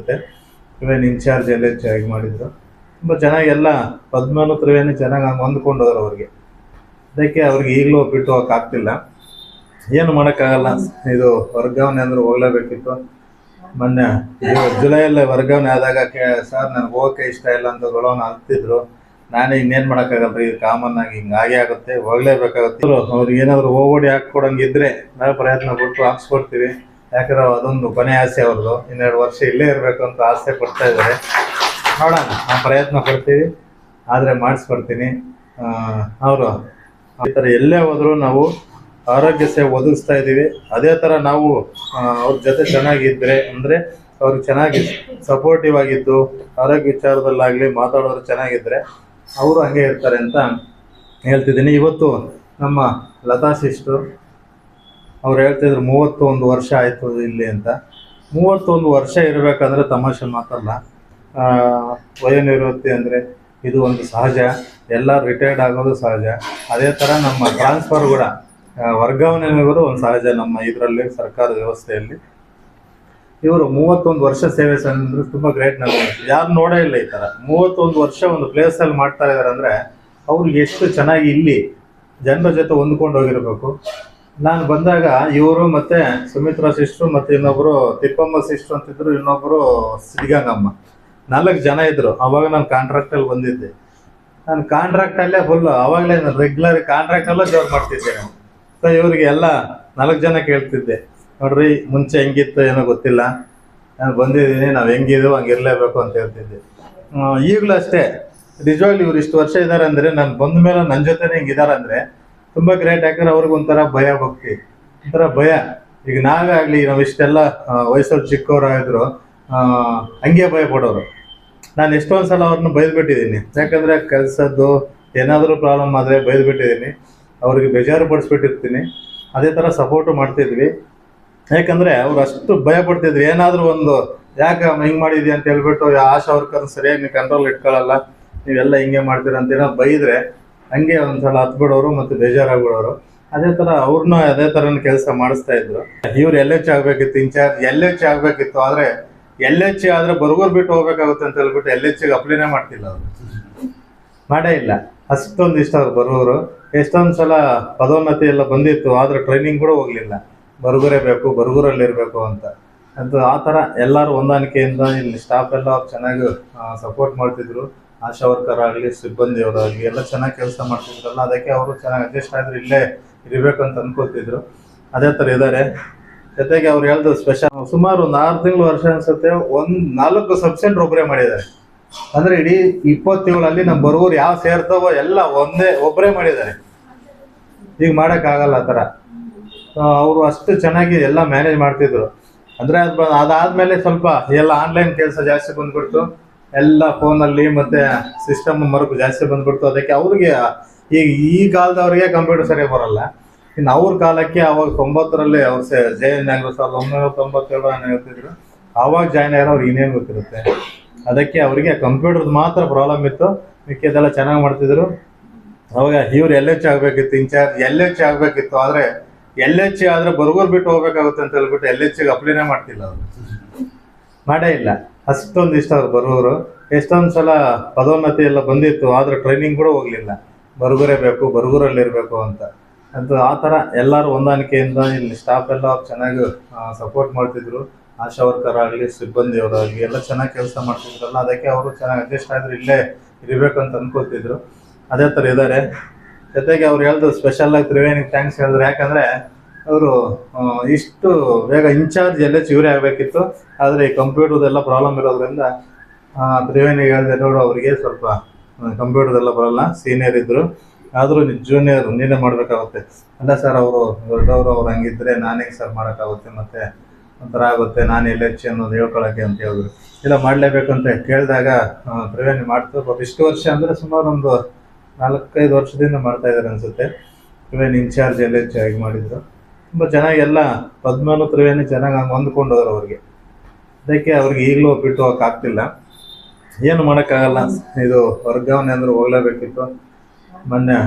ಅನಿಸುತ್ತೆ. ತ್ರಿವೇಣಿ ಇನ್ಚಾರ್ಜ್ ಎಲ್ಲ ಚೆನ್ನಾಗಿ ಮಾಡಿದ್ರು. ತುಂಬ ಚೆನ್ನಾಗಿ ಎಲ್ಲ ಪದ್ಮನು ತ್ರಿವೇಣಿ ಚೆನ್ನಾಗಿ ಹೊಂದ್ಕೊಂಡು ಹೋದ್ರು ಅವ್ರಿಗೆ. ಅದಕ್ಕೆ ಅವ್ರಿಗೆ ಈಗಲೂ ಬಿಟ್ಟು ಹೋಗೋಕ್ಕಾಗ್ತಿಲ್ಲ. ಏನು ಮಾಡೋಕ್ಕಾಗಲ್ಲ, ಇದು ವರ್ಗಾವಣೆ ಅಂದ್ರೆ ಹೋಗ್ಲೇಬೇಕಿತ್ತು. ಮೊನ್ನೆ ಜುಲೈಯಲ್ಲೇ ವರ್ಗಾವಣೆ ಆದಾಗ ಸರ್ ನನಗೆ ಹೋಗೋಕ್ಕೆ ಇಷ್ಟ ಇಲ್ಲ ಅಂತ ಗೊಳವನ್ನ ಅಂತಿದ್ರು. ನಾನೇ ಇನ್ನೇನು ಮಾಡೋಕ್ಕಾಗಲ್ಲ, ಇದು ಕಾಮನ್ ಆಗಿ ಹಿಂಗೆ ಆಗುತ್ತೆ, ಹೋಗ್ಲೇಬೇಕಾಗುತ್ತೆ. ಅವ್ರಿಗೆ ಏನಾದರೂ ಓಡಿ ಹಾಕ್ಕೊಡಂಗಿದ್ರೆ ನಾವು ಪ್ರಯತ್ನ ಪಟ್ಟು ಹಾಕ್ಸ್ಕೊಡ್ತೀವಿ. ಯಾಕಂದ್ರೆ ಅದೊಂದು ಕೊನೆ ಆಸೆ ಅವ್ರದ್ದು, 2 ವರ್ಷ ಇಲ್ಲೇ ಇರಬೇಕು ಅಂತ ಆಸೆ ಪಡ್ತಾ ಇದ್ದಾರೆ. ನೋಡೋಣ, ನಾವು ಪ್ರಯತ್ನ ಪಡ್ತೀವಿ, ಆದರೆ ಮಾಡಿಸ್ಕೊಡ್ತೀನಿ. ಅವರು ಈ ಥರ ಎಲ್ಲೇ ಹೋದರೂ ನಾವು ಆರೋಗ್ಯ ಸೇವೆ ಒದಗಿಸ್ತಾ ಇದ್ದೀವಿ. ಅದೇ ಥರ ನಾವು ಅವ್ರ ಜೊತೆ ಚೆನ್ನಾಗಿದ್ದರೆ ಅಂದರೆ ಅವ್ರಿಗೆ ಚೆನ್ನಾಗಿ ಸಪೋರ್ಟಿವ್ ಆಗಿದ್ದು, ಆರೋಗ್ಯ ವಿಚಾರದಲ್ಲಾಗಲಿ ಮಾತಾಡೋರು ಚೆನ್ನಾಗಿದ್ದರೆ ಅವರು ಹಂಗೆ ಇರ್ತಾರೆ ಅಂತ ಹೇಳ್ತಿದ್ದೀನಿ. ಇವತ್ತು ನಮ್ಮ ಲತಾ ಸಿಸ್ಟರ್ ಅವ್ರು ಹೇಳ್ತಿದ್ರು 31 ವರ್ಷ ಆಯಿತು ಇಲ್ಲಿ ಅಂತ. 31 ವರ್ಷ ಇರಬೇಕಂದ್ರೆ ತಮಾಷೆ ಮಾತಲ್ಲ. ವಯೋನಿವೃತ್ತಿ ಅಂದರೆ ಇದು ಒಂದು ಸಹಜ, ಎಲ್ಲ ರಿಟೈರ್ಡ್ ಆಗೋದು ಸಹಜ. ಅದೇ ಥರ ನಮ್ಮ ಟ್ರಾನ್ಸ್ಫರ್ ಕೂಡ ವರ್ಗಾವಣೆ ಆಗೋದು ಒಂದು ಸಹಜ ನಮ್ಮ ಇದರಲ್ಲಿ ಸರ್ಕಾರದ ವ್ಯವಸ್ಥೆಯಲ್ಲಿ. ಇವರು 31 ವರ್ಷ ಸೇವೆ ಅಂದರೆ ತುಂಬ ಗ್ರೇಟ್. ನನಗೆ ಯಾರು ನೋಡೇ ಇಲ್ಲ ಈ ಥರ 31 ವರ್ಷ ಒಂದು ಪ್ಲೇಸಲ್ಲಿ ಮಾಡ್ತಾ ಇದ್ದಾರೆ ಅಂದರೆ ಅವ್ರಿಗೆ ಎಷ್ಟು ಚೆನ್ನಾಗಿ ಇಲ್ಲಿ ಜನರ ಜೊತೆ ಹೊಂದ್ಕೊಂಡು ಹೋಗಿರಬೇಕು. ನಾನು ಬಂದಾಗ ಇವರು ಮತ್ತು ಸುಮಿತ್ರಾ ಸಿಸ್ಟ್ರು ಮತ್ತು ಇನ್ನೊಬ್ಬರು ತಿಪ್ಪಮ್ಮ ಸಿಸ್ಟ್ರು ಅಂತಿದ್ರು, ಇನ್ನೊಬ್ಬರು ಸಿದ್ಧಗಂಗಮ್ಮ, 4 ಜನ ಇದ್ದರು. ಅವಾಗ ನಾನು ಕಾಂಟ್ರಾಕ್ಟಲ್ಲಿ ಬಂದಿದ್ದೆ. ನಾನು ಕಾಂಟ್ರಾಕ್ಟಲ್ಲೇ ಫುಲ್ಲು ಆವಾಗಲೇ ನಾನು ರೆಗ್ಯುಲರ್ ಕಾಂಟ್ರಾಕ್ಟಲ್ಲೇ ಜಾಬ್ ಮಾಡ್ತಿದ್ದೆ ನಾನು. ಸೊ ಇವರಿಗೆ ಎಲ್ಲ 4 ಜನ ಕೇಳ್ತಿದ್ದೆ, ನೋಡ್ರಿ ಮುಂಚೆ ಹೆಂಗಿತ್ತು ಏನೋ ಗೊತ್ತಿಲ್ಲ, ನಾನು ಬಂದಿದ್ದೀನಿ, ನಾವು ಹೆಂಗಿದ್ದೀವಿ ಹಂಗಿರಲೇಬೇಕು ಅಂತ ಹೇಳ್ತಿದ್ದೆ. ಈಗಲೂ ಅಷ್ಟೇ, ನಿಜವಾಗ್ಲೂ ಇವ್ರು ಇಷ್ಟು ವರ್ಷ ಇದ್ದಾರೆ ಅಂದರೆ, ನಾನು ಬಂದ ಮೇಲೆ ನನ್ನ ಜೊತೆನೇ ಹಿಂಗಿದ್ದಾರೆ ಅಂದರೆ ತುಂಬ ಗ್ರೇಟ್. ಯಾಕಂದ್ರೆ ಅವ್ರಿಗೆ ಒಂಥರ ಭಯ ಭಕ್ತಿ, ಒಂಥರ ಭಯ. ಈಗ ನಾವೇ ಆಗಲಿ, ನಾವು ಇಷ್ಟೆಲ್ಲ ವಯಸ್ಸಲ್ಲಿ ಚಿಕ್ಕವರಾಗಿದ್ರು ಹಂಗೆ ಭಯ ಪಡೋರು. ನಾನು ಎಷ್ಟೊಂದು ಸಲ ಅವ್ರನ್ನ ಬೈದ್ಬಿಟ್ಟಿದ್ದೀನಿ. ಯಾಕಂದರೆ ಕೆಲಸದ್ದು ಏನಾದರೂ ಪ್ರಾಬ್ಲಮ್ ಆದರೆ ಬೈದ್ಬಿಟ್ಟಿದ್ದೀನಿ, ಅವ್ರಿಗೆ ಬೇಜಾರು ಪಡಿಸ್ಬಿಟ್ಟಿರ್ತೀನಿ. ಅದೇ ಥರ ಸಪೋರ್ಟು ಮಾಡ್ತಿದ್ವಿ. ಯಾಕಂದರೆ ಅವ್ರು ಅಷ್ಟು ಭಯ ಪಡ್ತಿದ್ವಿ. ಏನಾದರೂ ಒಂದು ಯಾಕೆ ಹಿಂಗೆ ಮಾಡಿದ್ವಿ ಅಂತ ಹೇಳ್ಬಿಟ್ಟು ಆಶಾ ವರ್ಕರ್ನ ಸರಿಯಾಗಿ ನೀವು ಕಂಟ್ರೋಲ್ ಇಟ್ಕೊಳ್ಳಲ್ಲ, ನೀವೆಲ್ಲ ಹಿಂಗೆ ಮಾಡ್ತೀರ ಅಂತೇನೋ ಬೈದರೆ ಹಂಗೆ ಒಂದು ಸಲ ಹತ್ಬಿಡೋರು ಮತ್ತು ಬೇಜಾರಾಗ್ಬಿಡೋರು. ಅದೇ ಥರ ಅವ್ರನ್ನೂ ಅದೇ ಥರನ ಕೆಲಸ ಮಾಡಿಸ್ತಾ ಇದ್ರು. ಇವ್ರು LH ಆಗಬೇಕಿತ್ತು, ಇನ್ಚಾರ್ಜ್ LH ಆಗಬೇಕಿತ್ತು. ಆದರೆ LH ಆದರೆ ಬರಗೂರು ಬಿಟ್ಟು ಹೋಗ್ಬೇಕಾಗುತ್ತೆ ಅಂತ ಹೇಳ್ಬಿಟ್ಟು LHಗೆ ಅಪ್ಲೈನೇ ಮಾಡ್ತಿಲ್ಲ, ಅವರು ಮಾಡೇ ಇಲ್ಲ. ಅಷ್ಟೊಂದು ಇಷ್ಟ ಅವ್ರು ಬರೋರು. ಎಷ್ಟೊಂದು ಸಲ ಪದೋನ್ನತಿ ಎಲ್ಲ ಬಂದಿತ್ತು, ಆದರೆ ಟ್ರೈನಿಂಗ್ ಕೂಡ ಹೋಗಲಿಲ್ಲ. ಬರಗೂರೇ ಬೇಕು, ಬರಗೂರಲ್ಲಿರಬೇಕು ಅಂತ. ಅದು ಆ ಥರ ಎಲ್ಲರೂ ಹೊಂದಾಣಿಕೆಯಿಂದ ಇಲ್ಲಿ ಸ್ಟಾಫ್ ಎಲ್ಲ ಚೆನ್ನಾಗಿ ಸಪೋರ್ಟ್ ಮಾಡ್ತಿದ್ರು. ಆಶಾ ವರ್ಕರ್ ಆಗಲಿ, ಸಿಬ್ಬಂದಿಯವರಾಗಲಿ ಎಲ್ಲ ಚೆನ್ನಾಗಿ ಕೆಲಸ ಮಾಡ್ತಿದ್ರಲ್ಲ, ಅದಕ್ಕೆ ಅವರು ಚೆನ್ನಾಗಿ ಅಡ್ಜಸ್ಟ್ ಆದರೆ ಇಲ್ಲೇ ಇರಬೇಕಂತ ಅನ್ಕೋತಿದ್ರು. ಅದೇ ಥರ ಇದ್ದಾರೆ. ಜೊತೆಗೆ ಅವ್ರು ಹೇಳ್ದು ಸ್ಪೆಷಲ್ ಸುಮಾರು ಒಂದು 6 ತಿಂಗಳು ವರ್ಷ ಅನ್ಸುತ್ತೆ, 4 ಸಬ್ ಸೆಂಟರ್ ಒಬ್ಬರೇ ಮಾಡಿದ್ದಾರೆ. ಅಂದರೆ ಇಡೀ 27 ನಮ್ಮ ಬರಗೂರು ಯಾವ ಸೇರ್ತಾವೋ ಎಲ್ಲ ಒಬ್ಬರೇ ಮಾಡಿದ್ದಾರೆ. ಈಗ ಮಾಡೋಕ್ಕಾಗಲ್ಲ ಆ ಥರ. ಅವರು ಅಷ್ಟು ಚೆನ್ನಾಗಿ ಎಲ್ಲ ಮ್ಯಾನೇಜ್ ಮಾಡ್ತಿದ್ರು. ಅಂದರೆ ಅದಾದಮೇಲೆ ಸ್ವಲ್ಪ ಎಲ್ಲ ಆನ್ಲೈನ್ ಕೆಲಸ ಜಾಸ್ತಿ ಬಂದ್ಬಿಡ್ತು, ಎಲ್ಲ ಫೋನಲ್ಲಿ ಮತ್ತು ಸಿಸ್ಟಮ್ ಮರುಕು ಜಾಸ್ತಿ ಬಂದ್ಬಿಡ್ತು. ಅದಕ್ಕೆ ಅವ್ರಿಗೆ ಈಗ ಈ ಕಾಲದವ್ರಿಗೆ ಕಂಪ್ಯೂಟರ್ ಸರಿಯಾಗಿ ಬರೋಲ್ಲ. ಇನ್ನು ಅವ್ರ ಕಾಲಕ್ಕೆ ಅವಾಗ 90ರಲ್ಲಿ ಅವ್ರು ಜಾಯ್ನ್ ಆಗಿರೋ 1997 ಹೇಳ್ತಿದ್ರು. ಆವಾಗ ಜಾಯ್ನ್ ಆಗಿರೋ ಅವ್ರಿಗೆ ಇನ್ನೇನು ಗೊತ್ತಿರುತ್ತೆ. ಅದಕ್ಕೆ ಅವರಿಗೆ ಕಂಪ್ಯೂಟರ್ದು ಮಾತ್ರ ಪ್ರಾಬ್ಲಮ್ ಇತ್ತು, ಮಿಕ್ಕಿದೆಲ್ಲ ಚೆನ್ನಾಗಿ ಮಾಡ್ತಿದ್ರು. ಅವಾಗ ಇವ್ರು LH ಆಗಬೇಕಿತ್ತು, ಇನ್ಚಾರ್ಜ್ LH ಆಗಬೇಕಿತ್ತು. ಆದರೆ LH ಆದರೆ ಬರಗೂರು ಬಿಟ್ಟು ಹೋಗ್ಬೇಕಾಗುತ್ತೆ ಅಂತ ಹೇಳ್ಬಿಟ್ಟು LHಗೆ ಅಪ್ಲೈನೇ ಮಾಡ್ತಿಲ್ಲ, ಅವರು ಮಾಡೇ ಇಲ್ಲ. ಅಷ್ಟೊಂದು ಇಷ್ಟ ಅವ್ರು ಬರೋರು. ಎಷ್ಟೊಂದು ಸಲ ಪದೋನ್ನತಿ ಎಲ್ಲ ಬಂದಿತ್ತು, ಆದರೆ ಟ್ರೈನಿಂಗ್ ಕೂಡ ಹೋಗಲಿಲ್ಲ. ಬರಗೂರೇ ಬೇಕು, ಬರಗೂರಲ್ಲಿರಬೇಕು ಅಂತ. ಅದು ಆ ಥರ ಎಲ್ಲರೂ ಹೊಂದಾಣಿಕೆಯಿಂದ ಇಲ್ಲಿ ಸ್ಟಾಫ್ ಎಲ್ಲ ಚೆನ್ನಾಗಿ ಸಪೋರ್ಟ್ ಮಾಡ್ತಿದ್ರು. ಆಶಾ ವರ್ಕರ್ ಆಗಲಿ, ಸಿಬ್ಬಂದಿಯವರಾಗಲಿ ಎಲ್ಲ ಚೆನ್ನಾಗಿ ಕೆಲಸ ಮಾಡ್ತಿದ್ರಲ್ಲ, ಅದಕ್ಕೆ ಅವರು ಚೆನ್ನಾಗಿ ಅಡ್ಜಸ್ಟ್ ಆದರೆ ಇಲ್ಲೇ ಇರಬೇಕಂತ ಅನ್ಕೋತಿದ್ರು. ಅದೇ ಥರ ಇದ್ದಾರೆ. ಜೊತೆಗೆ ಅವ್ರು ಹೇಳ್ದು ಸ್ಪೆಷಲಾಗಿ ತ್ರಿವೇಣಿಗೆ ಥ್ಯಾಂಕ್ಸ್ ಹೇಳಿದ್ರು. ಯಾಕಂದರೆ ಅವರು ಇಷ್ಟು ಬೇಗ ಇನ್ಚಾರ್ಜ್ LH ಇವರೇ ಆಗಬೇಕಿತ್ತು, ಆದರೆ ಈ ಕಂಪ್ಯೂಟರ್ದೆಲ್ಲ ಪ್ರಾಬ್ಲಮ್ ಇರೋದ್ರಿಂದ ತ್ರಿವೇಣಿಗೆ ಹೇಳಿದೆ, ನೋಡು ಅವರಿಗೆ ಸ್ವಲ್ಪ ಕಂಪ್ಯೂಟರ್ದೆಲ್ಲ ಬರೋಲ್ಲ, ಸೀನಿಯರ್ ಇದ್ದರು, ಆದರೂ ಜೂನಿಯರ್ ನೀನೇ ಮಾಡಬೇಕಾಗುತ್ತೆ. ಅಲ್ಲ ಸರ್, ಅವರು ದೊಡ್ಡವರು, ಅವ್ರು ಹಂಗಿದ್ರೆ ನಾನೇ ಸರ್ ಮಾಡೋಕ್ಕಾಗುತ್ತೆ, ಮತ್ತು ಒಂಥರ ಆಗುತ್ತೆ, ನಾನು LH ಅನ್ನೋದು ಹೇಳ್ಕೊಳಕ್ಕೆ ಅಂತ ಹೇಳಿದ್ರು. ಇಲ್ಲ ಮಾಡಲೇಬೇಕು ಅಂತ ಕೇಳಿದಾಗ ತ್ರಿವೇಣಿ ಮಾಡ್ತು. ಬಟ್ ಇಷ್ಟು ವರ್ಷ ಅಂದರೆ ಸುಮಾರು ಒಂದು 4-5 ವರ್ಷದಿಂದ ಮಾಡ್ತಾಯಿದ್ದಾರೆ ಅನಿಸುತ್ತೆ. ತ್ರಿವೇಣಿ ಇನ್ಚಾರ್ಜ್ LH ಆಗಿ ಮಾಡಿದರು. ತುಂಬ ಚೆನ್ನಾಗಿ ಎಲ್ಲ ಪದ್ಮನು ತ್ರಿವೇಣಿ ಚೆನ್ನಾಗಿ ಹೊಂದ್ಕೊಂಡು ಹೋದ್ರು ಅವ್ರಿಗೆ. ಅದಕ್ಕೆ ಅವ್ರಿಗೆ ಈಗಲೂ ಬಿಟ್ಟು ಹೋಗೋಕ್ಕಾಗ್ತಿಲ್ಲ. ಏನು ಮಾಡೋಕ್ಕಾಗಲ್ಲ, ಇದು ವರ್ಗಾವಣೆ ಅಂದ್ರೆ ಹೋಗ್ಲೇಬೇಕಿತ್ತು. ಮೊನ್ನೆ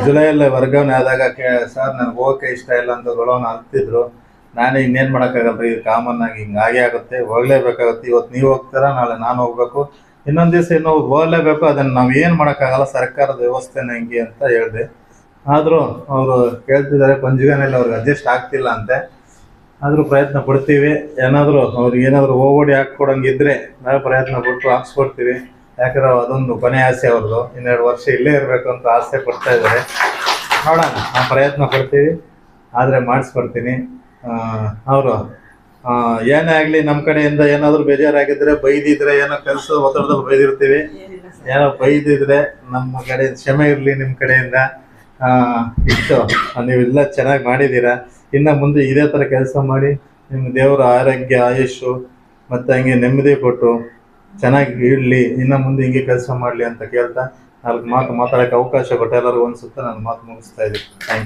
ಜುಲೈಯಲ್ಲೇ ವರ್ಗಾವಣೆ ಆದಾಗ ಸರ್ ನನಗೆ ಹೋಗೋಕ್ಕೆ ಇಷ್ಟ ಇಲ್ಲ ಅಂತ ಗೊಳವನ್ನ ಅಂತಿದ್ರು. ನಾನೇ ಇನ್ನೇನು ಮಾಡೋಕ್ಕಾಗಲ್ಲ ಇದು ಕಾಮನ್ ಆಗಿ ಹಿಂಗೆ ಆಗುತ್ತೆ, ಹೋಗಲೇಬೇಕಾಗುತ್ತೆ. ಇವತ್ತು ನೀವು ಹೋಗ್ತೀರಾ, ನಾಳೆ ನಾನು ಹೋಗ್ಬೇಕು, ಇನ್ನೊಂದು ದಿವಸ ಇನ್ನೊಬ್ರು ಹೋಗಲೇಬೇಕು. ಅದನ್ನು ನಾವು ಏನು ಮಾಡೋಕ್ಕಾಗಲ್ಲ, ಸರ್ಕಾರದ ವ್ಯವಸ್ಥೆನ ಹಿಂಗೆ ಅಂತ ಹೇಳಿದೆ. ಆದರೂ ಅವರು ಕೇಳ್ತಿದ್ದಾರೆ, ಪಂಚಗನಲ್ಲಿ ಅವ್ರಿಗೆ ಅಡ್ಜಸ್ಟ್ ಆಗ್ತಿಲ್ಲ ಅಂತೆ. ಆದರೂ ಪ್ರಯತ್ನ ಪಡ್ತೀವಿ. ಅವ್ರಿಗೆ ಏನಾದರೂ ಓಡಿ ಹಾಕ್ಕೊಡಂಗಿದ್ರೆ ನಾವು ಪ್ರಯತ್ನ ಪಟ್ಟು ಹಾಕ್ಸ್ಕೊಡ್ತೀವಿ. ಯಾಕಂದ್ರೆ ಅದೊಂದು ಕೊನೆ ಆಸೆ ಅವ್ರದ್ದು, 2 ವರ್ಷ ಇಲ್ಲೇ ಇರಬೇಕು ಅಂತ ಆಸೆ ಪಡ್ತಾ ಇದ್ದಾರೆ. ನೋಡೋಣ, ನಾವು ಪ್ರಯತ್ನ ಪಡ್ತೀವಿ, ಆದರೆ ಮಾಡಿಸ್ಕೊಡ್ತೀನಿ. ಅವರು ಏನೇ ಆಗಲಿ ನಮ್ಮ ಕಡೆಯಿಂದ ಏನಾದರೂ ಬೇಜಾರಾಗಿದ್ದರೆ, ಬೈದಿದ್ರೆ, ಏನೋ ಕೆಲಸದ ಒತ್ತಡದಲ್ಲಿ ಬೈದಿರ್ತೀವಿ, ಏನೋ ಬೈದಿದ್ರೆ ನಮ್ಮ ಕಡೆ ಕ್ಷಮೆ ಇರಲಿ. ನಿಮ್ಮ ಕಡೆಯಿಂದ ಇಷ್ಟು ನೀವೆಲ್ಲ ಚೆನ್ನಾಗಿ ಮಾಡಿದ್ದೀರಾ. ಇನ್ನು ಮುಂದೆ ಇದೇ ಥರ ಕೆಲಸ ಮಾಡಿ ನಿಮ್ಮ ದೇವರ ಆರೋಗ್ಯ, ಆಯುಷ್ಯು ಮತ್ತು ಹಂಗೆ ನೆಮ್ಮದಿ ಕೊಟ್ಟು ಚೆನ್ನಾಗಿ ಇಡಲಿ. ಇನ್ನು ಮುಂದೆ ಹಿಂಗೆ ಕೆಲಸ ಮಾಡಲಿ ಅಂತ ಕೇಳ್ತಾ 4 ಮಾತು ಮಾತಾಡೋಕ್ಕೆ ಅವಕಾಶ ಕೊಟ್ಟು ಎಲ್ಲರಿಗೂ ಅನಿಸುತ್ತೆ. ನಾನು ಮಾತು ಮುಗಿಸ್ತಾ ಇದ್ದೀನಿ. Thank you.